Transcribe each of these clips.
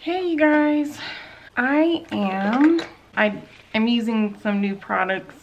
Hey you guys, I'm using some new products,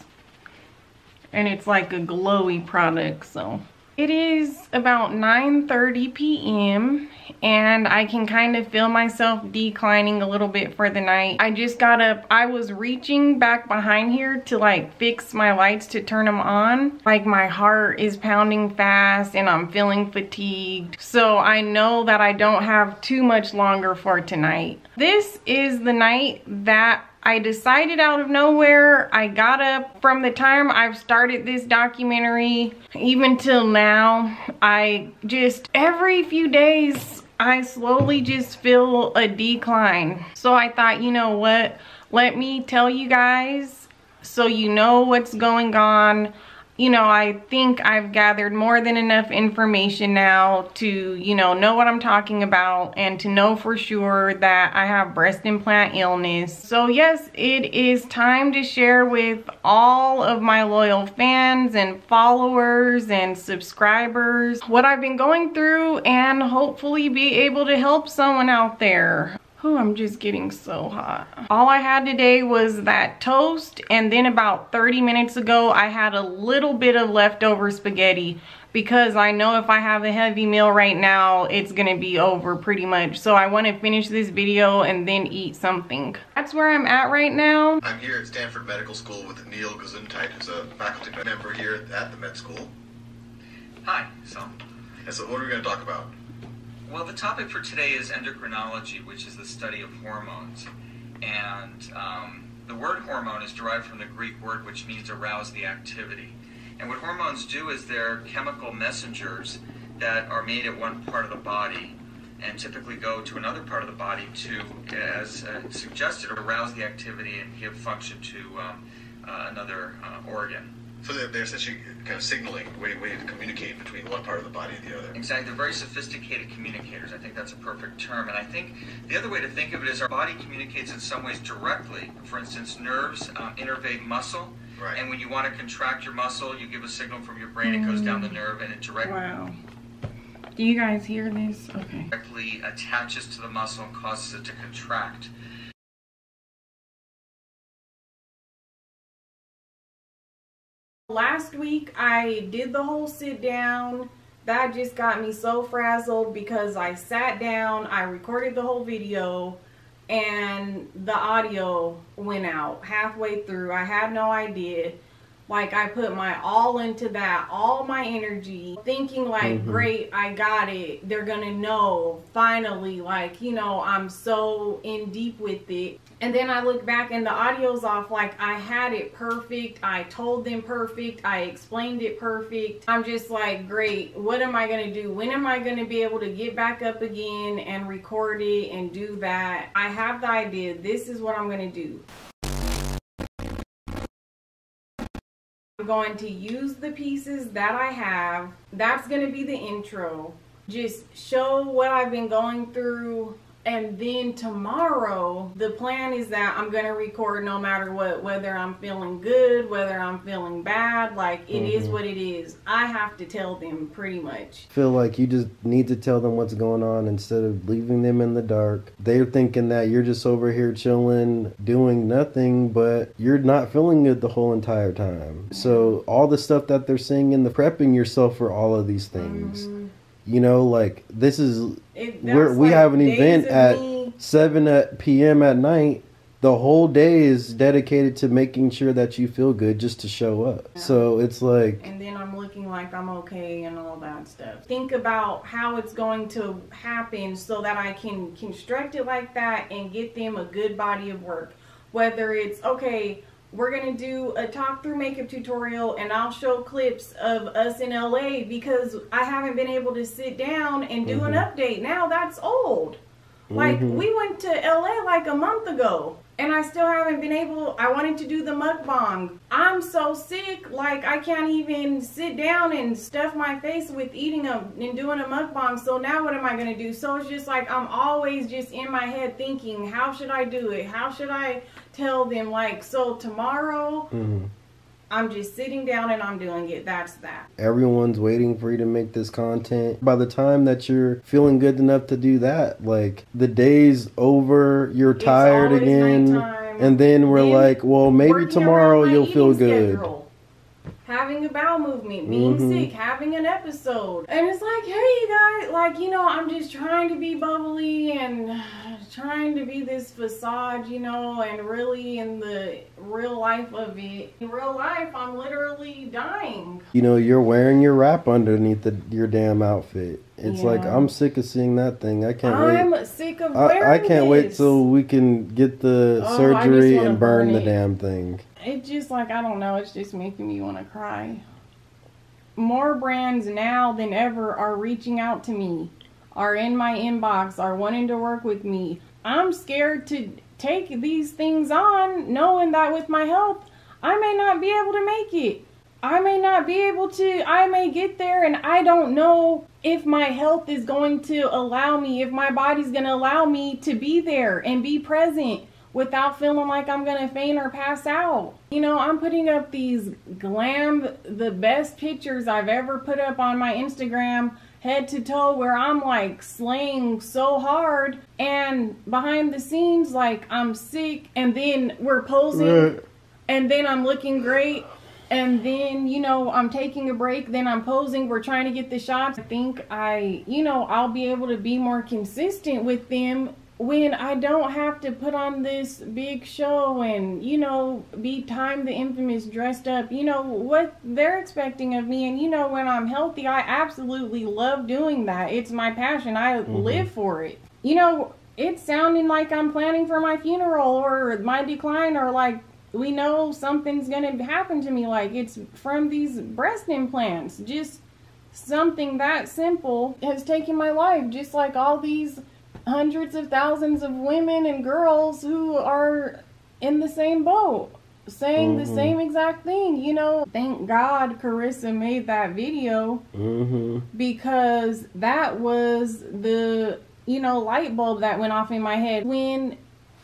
and it's like a glowy product. So it is about 9:30 p.m. and I can kind of feel myself declining a little bit for the night. I just got up. I was reaching back behind here to like fix my lights to turn them on. Like my heart is pounding fast and I'm feeling fatigued. So I know that I don't have too much longer for tonight. This is the night that I decided out of nowhere. I got up. From the time I've started this documentary, even till now, I just, every few days, I slowly just feel a decline. So I thought, you know what? Let me tell you guys so you know what's going on. You know, I think I've gathered more than enough information now to, you know what I'm talking about, and to know for sure that I have breast implant illness. So yes, it is time to share with all of my loyal fans and followers and subscribers what I've been going through, and hopefully be able to help someone out there. Oh, I'm just getting so hot. All I had today was that toast, and then about 30 minutes ago, I had a little bit of leftover spaghetti, because I know if I have a heavy meal right now, it's gonna be over pretty much. So I wanna finish this video and then eat something. That's where I'm at right now. I'm here at Stanford Medical School with Neil Gesundheit, who's a faculty member here at the med school. Hi, And so what are we gonna talk about? Well, the topic for today is endocrinology, which is the study of hormones. And the word hormone is derived from the Greek word which means arouse the activity. And what hormones do is they're chemical messengers that are made at one part of the body and typically go to another part of the body to, as suggested, arouse the activity and give function to another organ. So they're essentially kind of signaling, way to communicate between one part of the body and the other. Exactly. They're very sophisticated communicators. I think that's a perfect term. And I think the other way to think of it is our body communicates in some ways directly. For instance, nerves innervate muscle. Right. And when you want to contract your muscle, you give a signal from your brain, it goes down the nerve, and it directly... Wow. Do you guys hear this? Okay. Directly attaches to the muscle and causes it to contract. Last week I did the whole sit down. That just got me so frazzled because I sat down, I recorded the whole video, and the audio went out halfway through. I had no idea. Like, I put my all into that, all my energy, thinking like, great, I got it. They're gonna know, finally, like, you know, I'm so in deep with it. And then I look back and the audio's off. Like, I had it perfect. I told them perfect. I explained it perfect. I'm just like, great, what am I gonna do? When am I gonna be able to get back up again and record it and do that? I have the idea. This is what I'm gonna do. I'm going to use the pieces that I have. That's going to be the intro. Just show what I've been going through. And then tomorrow, the plan is that I'm going to record no matter what, whether I'm feeling good, whether I'm feeling bad. Like, it is what it is. I have to tell them pretty much. Feel like you just need to tell them what's going on instead of leaving them in the dark. They're thinking that you're just over here chilling, doing nothing, but you're not feeling good the whole entire time. So all the stuff that they're saying in the prepping yourself for all of these things. You know, like, this is, we have an event at 7 p.m. at night. The whole day is dedicated to making sure that you feel good just to show up. Yeah. So it's like... And then I'm looking like I'm okay and all that stuff. Think about how it's going to happen so that I can construct it like that and get them a good body of work. Whether it's, okay, we're going to do a talk through makeup tutorial and I'll show clips of us in LA because I haven't been able to sit down and do an update. Now that's old. Like, we went to LA like a month ago and I still haven't been able. I wanted to do the mukbang. I'm so sick, like I can't even sit down and stuff my face with eating and doing a mukbang. So now what am I going to do? So it's just like I'm always just in my head thinking, how should I do it? How should I tell them? Like, so tomorrow I'm just sitting down and I'm doing it. That's that. Everyone's waiting for you to make this content. By the time that you're feeling good enough to do that, like, the day's over, you're tired again. Nighttime. And then we're like, well, maybe tomorrow you'll feel good. Schedule. Having a bowel movement, being sick, having an episode. And it's like, hey, you guys, like, you know, I'm just trying to be bubbly and trying to be this facade, you know, and really in the real life of it. In real life, I'm literally dying. You know, you're wearing your wrap underneath your damn outfit. It's like, I'm sick of seeing that thing. I can't wait. I'm sick of wearing I can't wait till we can get the surgery and burn the damn thing. It's just like, I don't know, it's just making me want to cry. More brands now than ever are reaching out to me, are in my inbox, are wanting to work with me. I'm scared to take these things on, knowing that with my health, I may not be able to make it. I may not be able to, I may get there and I don't know if my health is going to allow me, if my body's going to allow me to be there and be present without feeling like I'm gonna faint or pass out. You know, I'm putting up these the best pictures I've ever put up on my Instagram, head to toe, where I'm like slaying so hard, and behind the scenes, like, I'm sick, and then we're posing, and then I'm looking great, and then, you know, I'm taking a break, then I'm posing, we're trying to get the shots. I think I'll be able to be more consistent with them when I don't have to put on this big show and, you know, be Time the Infamous dressed up, you know, what they're expecting of me. And, you know, when I'm healthy, I absolutely love doing that. It's my passion. I live for it. You know, it's sounding like I'm planning for my funeral or my decline, or like, we know something's going to happen to me. Like, it's from these breast implants. Just something that simple has taken my life, just like all these hundreds of thousands of women and girls who are in the same boat, saying the same exact thing. You know, thank God Carissa made that video, because that was the, you know, light bulb that went off in my head when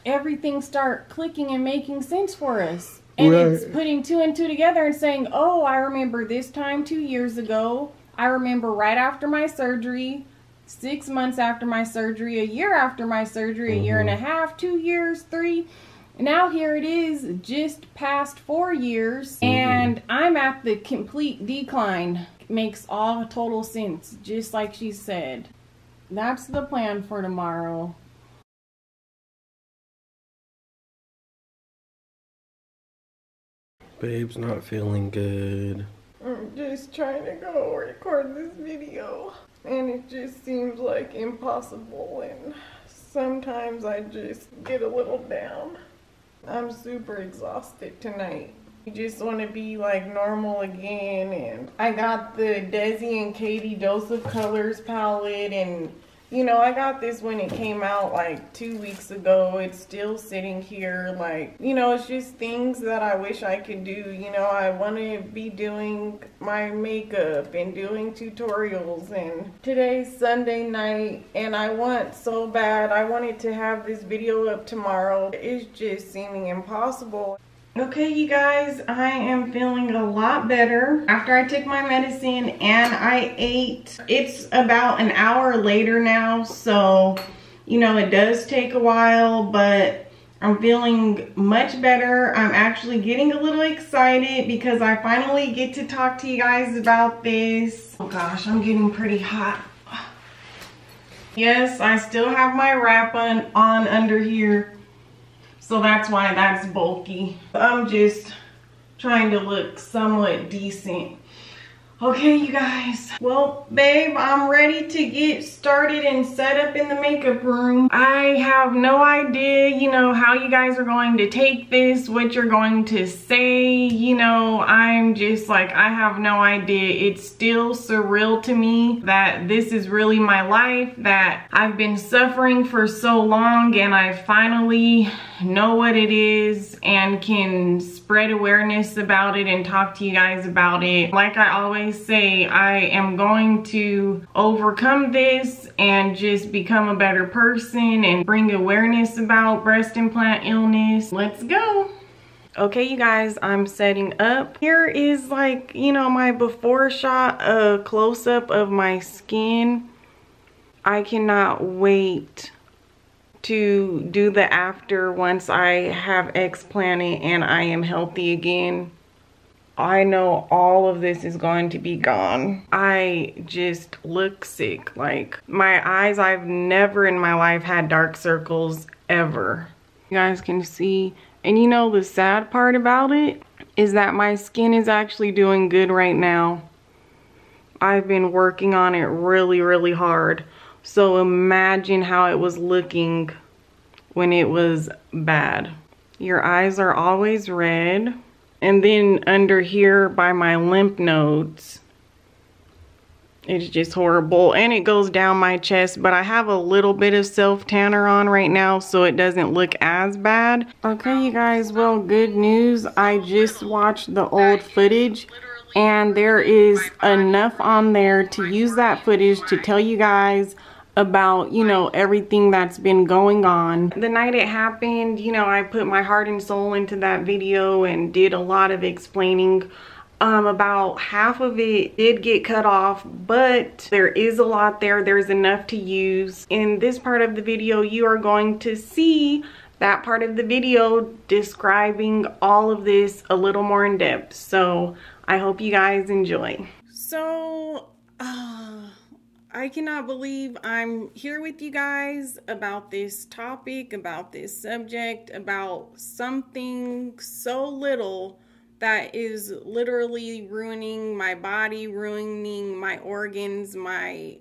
everything started clicking and making sense for us. And it's putting two and two together and saying, oh, I remember this time 2 years ago. I remember right after my surgery, 6 months after my surgery, a year after my surgery, a year and a half, 2 years, 3. Now here it is, just past 4 years, and I'm at the complete decline. Makes all total sense, just like she said. That's the plan for tomorrow. Babe's not feeling good. I'm just trying to go record this video, and it just seems like impossible, and sometimes I just get a little down. I'm super exhausted tonight. I just want to be like normal again, and I got the Desi and Katie Dose of Colors palette, and you know, I got this when it came out like 2 weeks ago. It's still sitting here, like, you know, it's just things that I wish I could do. You know, I want to be doing my makeup and doing tutorials, and today's Sunday night, and I want so bad, I wanted to have this video up tomorrow. It's just seeming impossible. Okay, you guys, I am feeling a lot better after I took my medicine and I ate. It's about an hour later now, so, you know, it does take a while, but I'm feeling much better. I'm actually getting a little excited because I finally get to talk to you guys about this. Oh gosh, I'm getting pretty hot. Yes, I still have my wrap on under here. So that's why that's bulky. I'm just trying to look somewhat decent. Okay, you guys. Well, babe, I'm ready to get started and set up in the makeup room. I have no idea, you know, how you guys are going to take this, what you're going to say. You know, I'm just like, I have no idea. It's still surreal to me that this is really my life, that I've been suffering for so long and I finally know what it is and can spread awareness about it and talk to you guys about it. Like I always say, I am going to overcome this and just become a better person and bring awareness about breast implant illness. Let's go. Okay, you guys, I'm setting up. Here is like, you know, my before shot, a close-up of my skin. I cannot wait to do the after once I have explanted and I am healthy again. I know all of this is going to be gone. I just look sick. Like, my eyes, I've never in my life had dark circles ever. You guys can see. And you know the sad part about it is that my skin is actually doing good right now. I've been working on it really, really hard. So imagine how it was looking when it was bad. Your eyes are always red. And then under here by my lymph nodes, it's just horrible. And it goes down my chest, but I have a little bit of self-tanner on right now, so it doesn't look as bad. Okay, you guys, well, good news. I just watched the old footage, and there is enough on there to use that footage to tell you guys about, you know, everything that's been going on. The night it happened, you know, I put my heart and soul into that video and did a lot of explaining. About half of it did get cut off, but there is a lot there. There's enough to use. In this part of the video, you are going to see that part of the video describing all of this a little more in depth. So I hope you guys enjoy. So, I cannot believe I'm here with you guys about this topic, about this subject, about something so little that is literally ruining my body, ruining my organs, my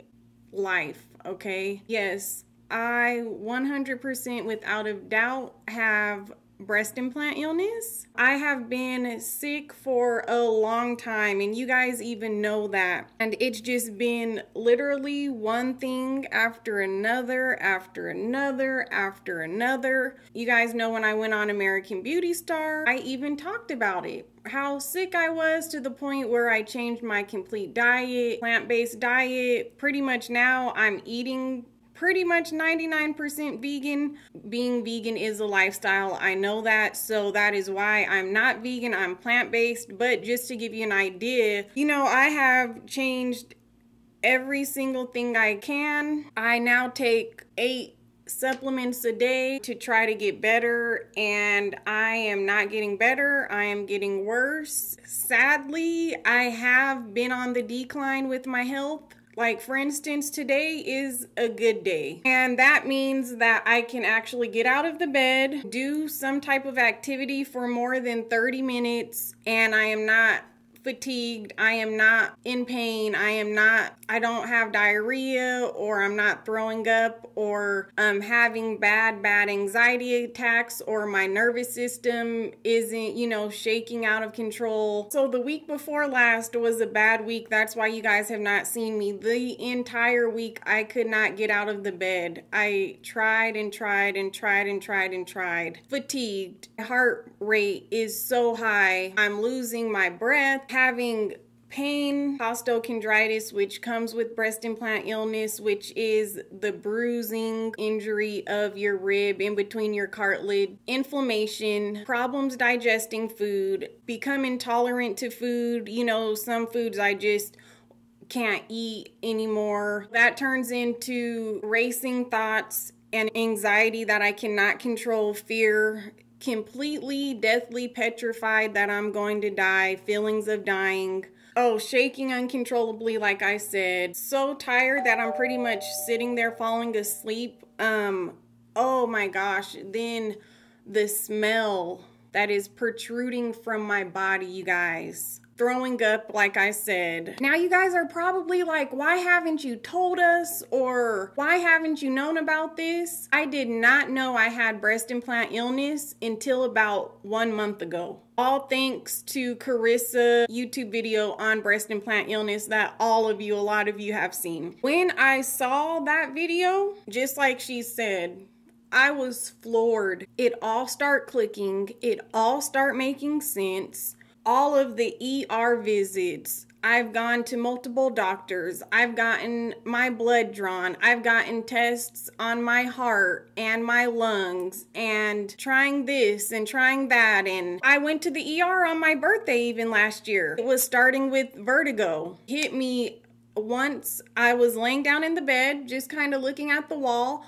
life, okay? Yes, I 100% without a doubt have breast implant illness. I have been sick for a long time, and you guys even know that. And it's just been literally one thing after another, after another, after another. You guys know when I went on American Beauty Star, I even talked about it. How sick I was to the point where I changed my complete diet, plant-based diet. Pretty much now I'm eating pretty much 99% vegan. Being vegan is a lifestyle, I know that, so that is why I'm not vegan, I'm plant-based. But just to give you an idea, you know, I have changed every single thing I can. I now take 8 supplements a day to try to get better, and I am not getting better, I am getting worse. Sadly, I have been on the decline with my health. Like, for instance, today is a good day. And that means that I can actually get out of the bed, do some type of activity for more than 30 minutes, and I am not fatigued, I am not in pain, I don't have diarrhea, or I'm not throwing up, or having bad anxiety attacks, or my nervous system isn't, you know, shaking out of control. So the week before last was a bad week. That's why you guys have not seen me. The entire week I could not get out of the bed. I tried and tried and tried and tried and tried. Fatigued. Heart rate is so high. I'm losing my breath, having pain, costochondritis, which comes with breast implant illness, which is the bruising injury of your rib in between your cartilage, inflammation, problems digesting food, become intolerant to food. You know, some foods I just can't eat anymore. That turns into racing thoughts and anxiety that I cannot control, fear, completely deathly petrified that I'm going to die, feelings of dying. Oh, shaking uncontrollably, like I said. So tired that I'm pretty much sitting there falling asleep. Oh my gosh. Then the smell that is protruding from my body, you guys. Throwing up, like I said. Now you guys are probably like, why haven't you told us? Or why haven't you known about this? I did not know I had breast implant illness until about 1 month ago. All thanks to Carissa's YouTube video on breast implant illness that a lot of you have seen. When I saw that video, just like she said, I was floored. It all started clicking. It all started making sense. All of the ER visits, I've gone to multiple doctors. I've gotten my blood drawn. I've gotten tests on my heart and my lungs and trying this and trying that. And I went to the ER on my birthday even last year. It was starting with vertigo. Hit me once. I was laying down in the bed, just kind of looking at the wall.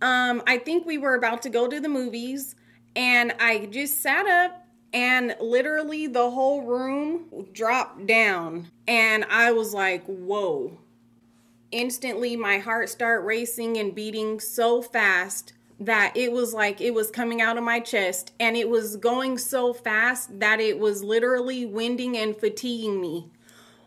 I think we were about to go to the movies, and I just sat up and literally the whole room dropped down, and I was like, whoa. Instantly my heart started racing and beating so fast that it was like it was coming out of my chest, and it was going so fast that it was literally winding and fatiguing me,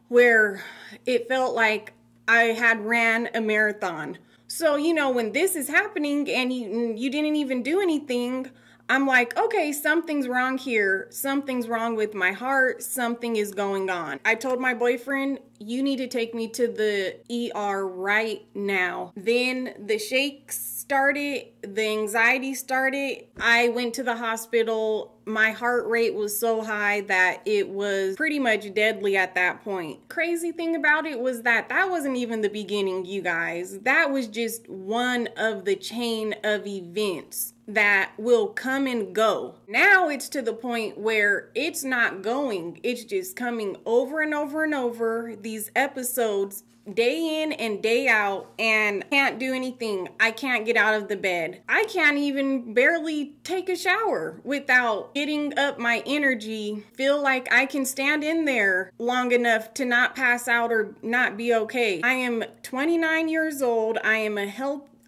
where it felt like I had ran a marathon. So, you know, when this is happening and you didn't even do anything, I'm like, okay, something's wrong here. Something's wrong with my heart. Something is going on. I told my boyfriend, you need to take me to the ER right now. Then the shakes started, the anxiety started. I went to the hospital. My heart rate was so high that it was pretty much deadly at that point. Crazy thing about it was that wasn't even the beginning, you guys. That was just one of the chain of events that will come and go. Now it's to the point where it's not going. It's just coming over and over and over, these episodes, day in and day out, and can't do anything. I can't get out of the bed. I can't even barely take a shower without getting up my energy, feel like I can stand in there long enough to not pass out or not be okay. I am 29 years old.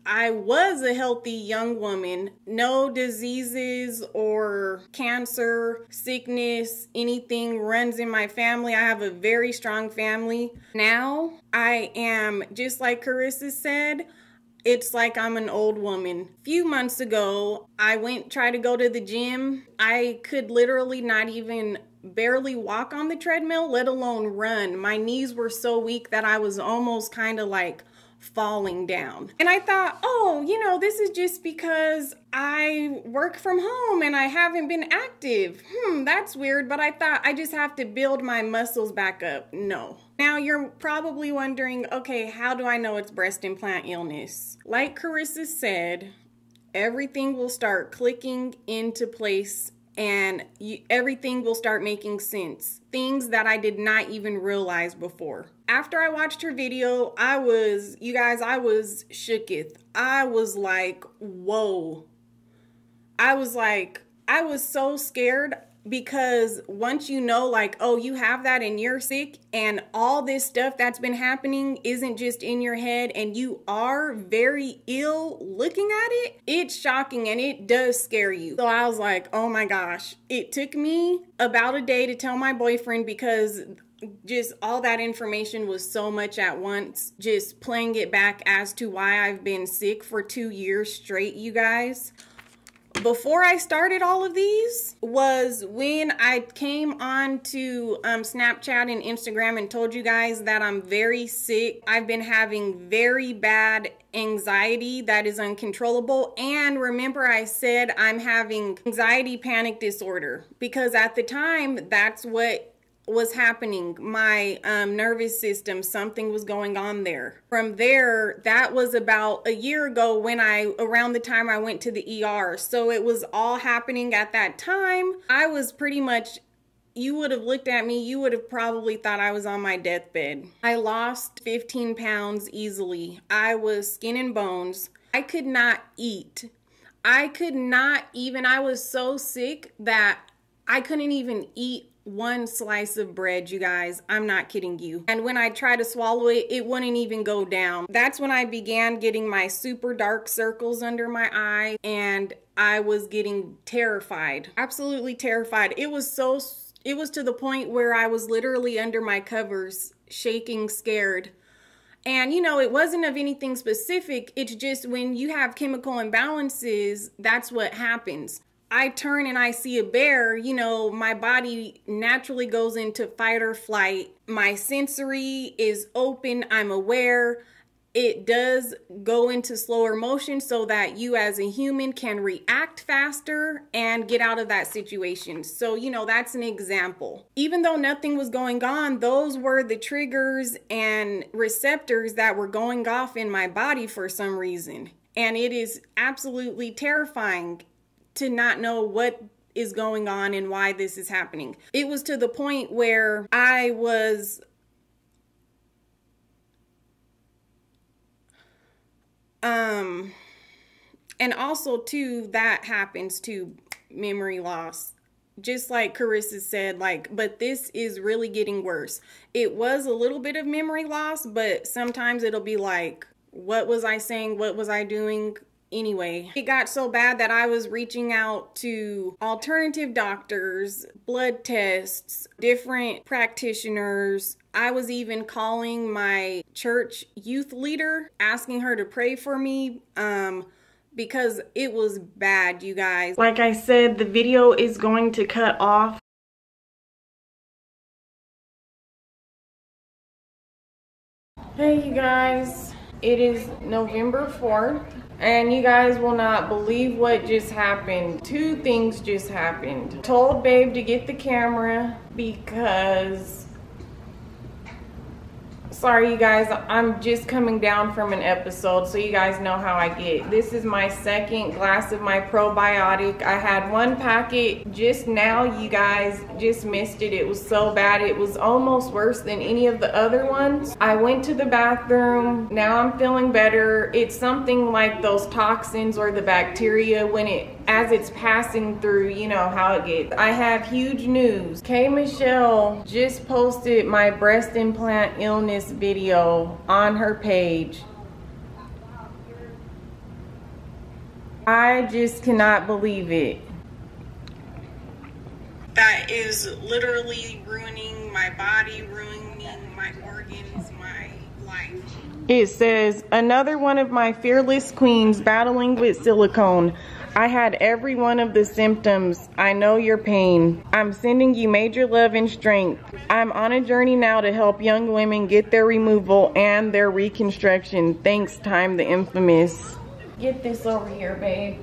I was a healthy young woman. No diseases or cancer, sickness, anything runs in my family. I have a very strong family. Now I am, just like Carissa said, it's like I'm an old woman. A few months ago, I tried to go to the gym. I could literally not even barely walk on the treadmill, let alone run. My knees were so weak that I was almost kind of like falling down. And I thought, oh, you know, this is just because I work from home and I haven't been active. That's weird. But I thought I just have to build my muscles back up. No. Now you're probably wondering, okay, how do I know it's breast implant illness? Like Carissa said, everything will start clicking into place, and everything will start making sense. Things that I did not even realize before. After I watched her video, I was shooketh. I was like, whoa. I was so scared, because once you know, like, oh, you have that and you're sick, and all this stuff that's been happening isn't just in your head and you are very ill looking at it, it's shocking and it does scare you. So I was like, oh my gosh. It took me about a day to tell my boyfriend, because just all that information was so much at once. Just playing it back as to why I've been sick for 2 years straight, you guys. Before I started all of these was when I came on to Snapchat and Instagram and told you guys that I'm very sick. I've been having very bad anxiety that is uncontrollable. And remember, I said I'm having anxiety panic disorder, because at the time, that's what was happening. My nervous system, something was going on there. From there, that was about a year ago around the time I went to the ER. So it was all happening at that time. I was pretty much, you would have looked at me, you would have probably thought I was on my deathbed. I lost 15 pounds easily. I was skin and bones. I could not eat. I was so sick that I couldn't even eat one slice of bread, you guys. I'm not kidding you. And when I tried to swallow it, it wouldn't even go down. That's when I began getting my super dark circles under my eye, and I was getting terrified. Absolutely terrified. It was to the point where I was literally under my covers, shaking, scared. And, you know, it wasn't of anything specific. It's just when you have chemical imbalances, that's what happens. I turn and I see a bear, you know, my body naturally goes into fight or flight. My sensory is open. I'm aware. it does go into slower motion so that you as a human can react faster and get out of that situation. So, you know, that's an example. Even though nothing was going on, those were the triggers and receptors that were going off in my body for some reason. And it is absolutely terrifying to not know what is going on and why this is happening. It was to the point where I was and also too, that happens to memory loss. Just like Carissa said, like, but this is really getting worse. It was a little bit of memory loss, but sometimes it'll be like, what was I saying? What was I doing? Anyway, it got so bad that I was reaching out to alternative doctors, blood tests, different practitioners. I was even calling my church youth leader, asking her to pray for me, because it was bad, you guys. Like I said, the video is going to cut off. Hey, you guys. It is November 4th. And you guys will not believe what just happened. Two things just happened. Told babe to get the camera because, sorry you guys, I'm just coming down from an episode, so you guys know how I get. This is my second glass of my probiotic. I had one packet just now, you guys just missed it. It was so bad. It was almost worse than any of the other ones. I went to the bathroom. Now I'm feeling better. It's something like those toxins or the bacteria when as it's passing through, you know how it gets. I have huge news. K. Michelle just posted my breast implant illness video on her page. I just cannot believe it. That is literally ruining my body, ruining my organs, my life. It says, another one of my fearless queens battling with silicone. I had every one of the symptoms. I know your pain. I'm sending you major love and strength. I'm on a journey now to help young women get their removal and their reconstruction. Thanks, Time the Infamous. Get this over here, babe.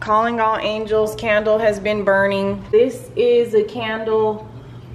Calling all angels candle has been burning. This is a candle.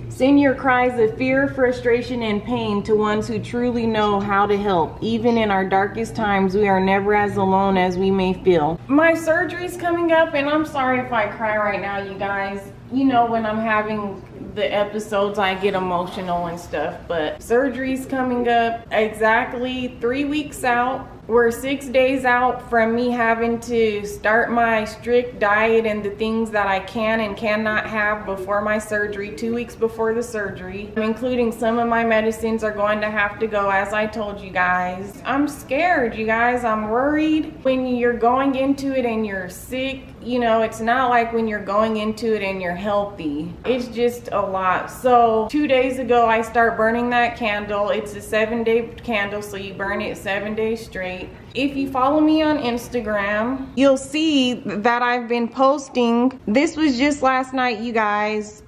Send your cries of fear, frustration, and pain to ones who truly know how to help. Even in our darkest times, we are never as alone as we may feel. My surgery's coming up, and I'm sorry if I cry right now, you guys. You know, when I'm having the episodes, I get emotional and stuff, but surgery's coming up exactly 3 weeks out. We're 6 days out from me having to start my strict diet and the things that I can and cannot have before my surgery, 2 weeks before the surgery, including some of my medicines are going to have to go, as I told you guys. I'm scared, you guys. I'm worried. When you're going into it and you're sick, you know, it's not like when you're going into it and you're healthy. It's just a lot. So 2 days ago, I start burning that candle. It's a 7-day candle, so you burn it 7 days straight. If you follow me on Instagram, you'll see that I've been posting. This was just last night, you guys.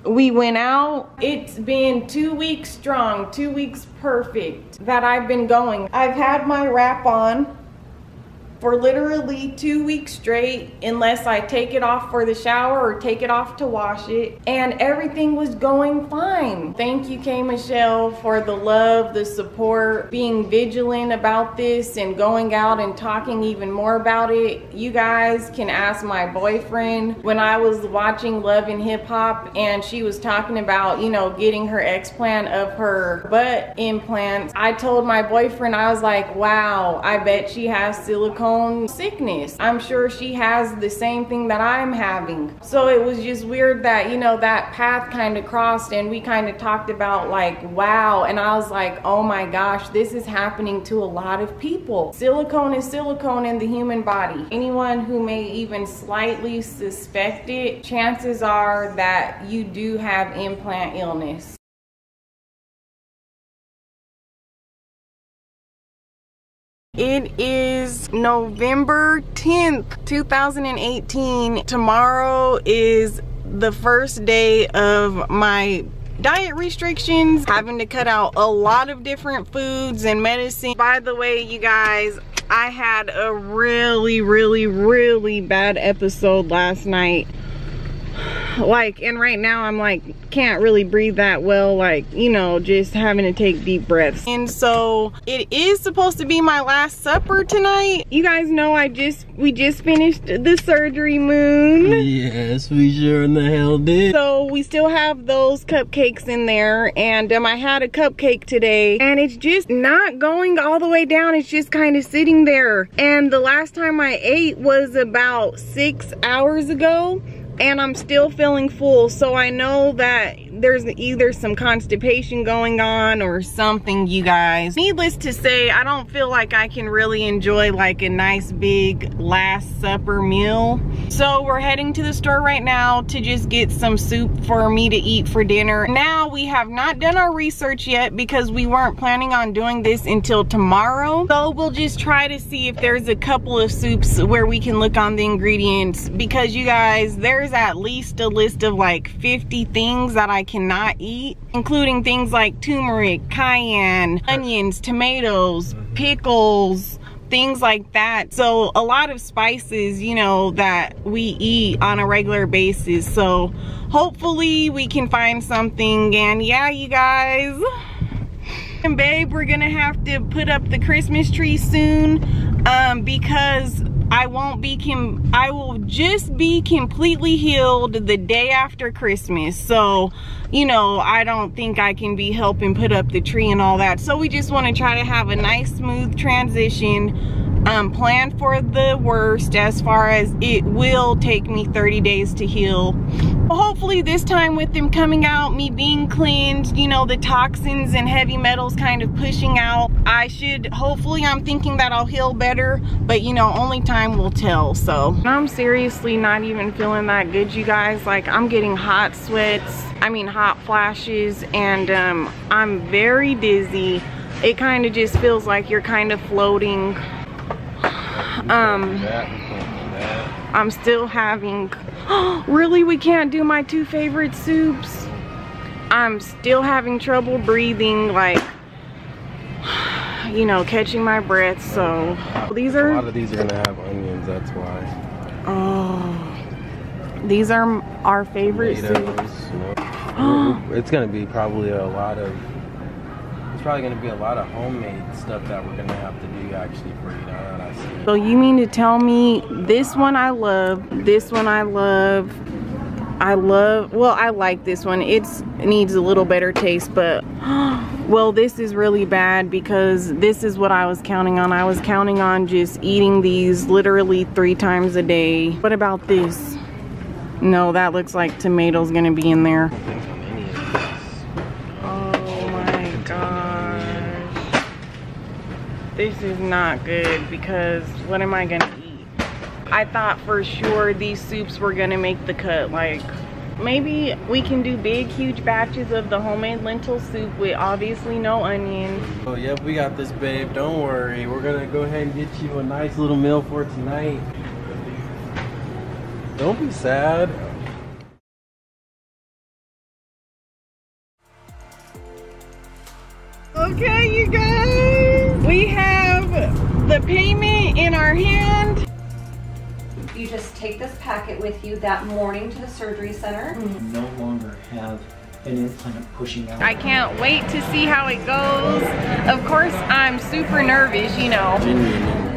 We went out. It's been 2 weeks strong, 2 weeks perfect that I've been going. I've had my wrap on for literally 2 weeks straight, unless I take it off for the shower or take it off to wash it, and everything was going fine. Thank you, K. Michelle, for the love, the support, being vigilant about this and going out and talking even more about it. You guys can ask my boyfriend. When I was watching Love and Hip Hop and she was talking about, you know, getting her explant of her butt implants, I told my boyfriend, I was like, wow, I bet she has silicone sickness. I'm sure she has the same thing that I'm having. So it was just weird that, you know, that path kind of crossed and we kind of talked about like, wow. And I was like, oh my gosh, this is happening to a lot of people. Silicone is silicone in the human body. Anyone who may even slightly suspect it, chances are that you do have implant illness. It is November 10th, 2018. Tomorrow is the first day of my diet restrictions, having to cut out a lot of different foods and medicine. By the way, you guys, I had a really bad episode last night. Like, and right now I'm like, can't really breathe that well, like, you know, just having to take deep breaths. And so it is supposed to be my last supper tonight. You guys know we just finished the surgery, Moon. Yes, we sure in the hell did. So we still have those cupcakes in there, and I had a cupcake today, and it's just not going all the way down. It's just kind of sitting there. And the last time I ate was about 6 hours ago, and I'm still feeling full. So I know that there's either some constipation going on or something, you guys. Needless to say, I don't feel like I can really enjoy like a nice big last supper meal. So we're heading to the store right now to just get some soup for me to eat for dinner. Now, we have not done our research yet because we weren't planning on doing this until tomorrow. So we'll just try to see if there's a couple of soups where we can look on the ingredients, because you guys, there's at least a list of like 50 things that I cannot eat, including things like turmeric, cayenne, onions, tomatoes, pickles, things like that. So a lot of spices, you know, that we eat on a regular basis. So hopefully we can find something. And yeah, you guys, and babe, we're gonna have to put up the Christmas tree soon, because I will just be completely healed the day after Christmas. So, you know, I don't think I can be helping put up the tree and all that. So we just want to try to have a nice smooth transition, plan for the worst, as far as it will take me 30 days to heal. Hopefully this time, with them coming out, me being cleansed, you know, the toxins and heavy metals kind of pushing out, hopefully I'm thinking that I'll heal better, but you know, only time will tell. So I'm seriously not even feeling that good, you guys. Like, I'm getting hot sweats, hot flashes, and I'm very dizzy. It kind of just feels like you're kind of floating. I'm still having, really, we can't do my two favorite soups. I'm still having trouble breathing, like, you know, catching my breath. So these are, a lot of these are gonna have onions, that's why. Oh, these are our favorite Tomatoes, soups. you know. It's gonna be probably a lot of homemade stuff that we're gonna have to do actually for you, now that I see it. So you mean to tell me this one I love, this one I love, well, I like this one. It needs a little better taste, but well, this is really bad, because this is what I was counting on. I was counting on just eating these literally 3 times a day. What about this? No, that looks like tomatoes gonna be in there. Oh my gosh. This is not good, because what am I gonna eat? I thought for sure these soups were gonna make the cut. Like, maybe we can do big, huge batches of the homemade lentil soup with obviously no onions. Oh, yep, we got this, babe. Don't worry. We're gonna go ahead and get you a nice little meal for tonight. Don't be sad. Okay, you guys, we have the payment in our hand. You just take this packet with you that morning to the surgery center. No longer have an implant pushing out. I can't wait to see how it goes. Of course, I'm super nervous, you know. Genuine.